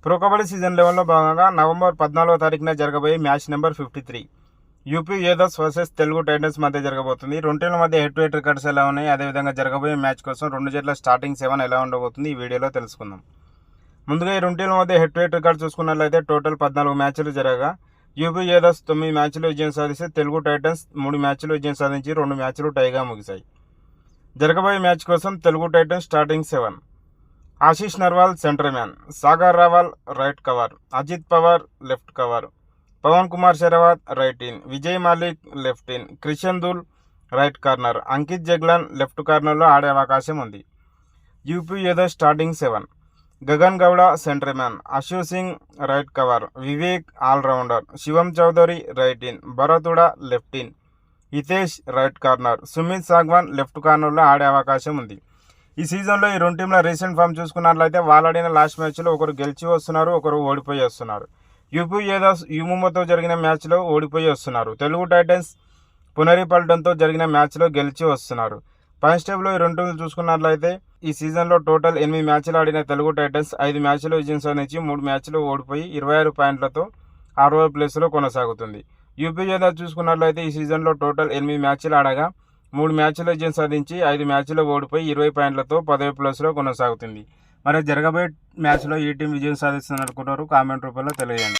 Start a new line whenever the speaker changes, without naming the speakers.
Pro kabaddi season 11లో భాగంగా November 14వ తారీఖున జరగబోయే match number 53 UP Yoddhas versus Telugu Titans మధ్య జరగబోతుంది. రెండు టీంల మధ్య హెడ్ టు హెడ్ రికార్డ్స్ ఎలా ఉన్నాయి, అదేవిధంగా జరగబోయే మ్యాచ్ కోసం రెండు జట్ల స్టార్టింగ్ 7 ఎలా ఉండబోతుంది ఈ వీడియోలో తెలుసుకుందాం. ముందుగా ఈ రెండు టీంల మధ్య హెడ్ టు హెడ్ రికార్డ్ చూసుకున్నట్లయితే టోటల్ 14 మ్యాచ్లు జరగగా యూపీ ఏదోస్ 9 మ్యాచ్లు విజయం సాధిస్తే తెలుగు టైటన్స్ 3 మ్యాచ్లు విజయం సాధించి 2 మ్యాచ్లు టైగా ముగిశాయి. జరగబోయే మ్యాచ్ కోసం Telugu Titans starting 7: Ashish Narwal centre man, Sagar Rawal right cover, Ajit Pawar left cover, Pawan Kumar Sehrawat right in, Vijay Malik left in, Krishan Dhull right corner, Ankit Jaglan left కార్నర్లో ఆడే అవకాశం ఉంది. UP Yoddhas starting 7: Gagan Gowda centre man, Ashu Singh right cover, Vivek allrounder, Shivam Chaudhary right in, భరతుడా left in, Hitesh right corner, Sumit Sangwan left కార్నర్లో ఆడే అవకాశం ఉంది. ఈ సీజన్లో ఈ రెండు టీంల రీసెంట్ ఫామ్ చూసుకున్నట్లయితే వాళ్ళడిన లాస్ట్ మ్యాచ్లో ఒకరు గెలిచి వస్తున్నారు, ఒకరు ఓడిపోయి వస్తున్నారు. యూపీ ఏదోస్ యుముమతో జరిగిన మ్యాచ్లో ఓడిపోయి వస్తున్నారు. తెలుగు టైటన్స్ పునరిపల్టన్తో జరిగిన మ్యాచ్లో గెలిచి వస్తున్నారు. పాయింట్స్ టేబుల్లో ఈ రెండు టీంలు చూసుకున్నట్లయితే ఈ సీజన్లో టోటల్ 8 మ్యాచ్లు ఆడిన తెలుగు టైటన్స్ 5 మ్యాచ్లు విజయం సాధించి 3 మ్యాచ్లు ఓడిపోయి 26 పాయింట్లతో 6వ ప్లేస్లో కొనసాగుతుంది. యూపీ ఏదోస్ చూసుకున్నట్లయితే ఈ సీజన్లో టోటల్ 8 మ్యాచ్లు ఆడగా 3 మ్యాచ్లు విజయం సాధించి 5 మ్యాచ్లు ఓడిపోయి 20 పాయింట్లతో 10వ ప్లేస్లో కొనసాగుతుంది. మరి జరగబోయే మ్యాచ్లో ఈ టీం విజయం సాధిస్తుంది అనుకుంటారు కామెంట్ రూపంలో తెలియజేయండి.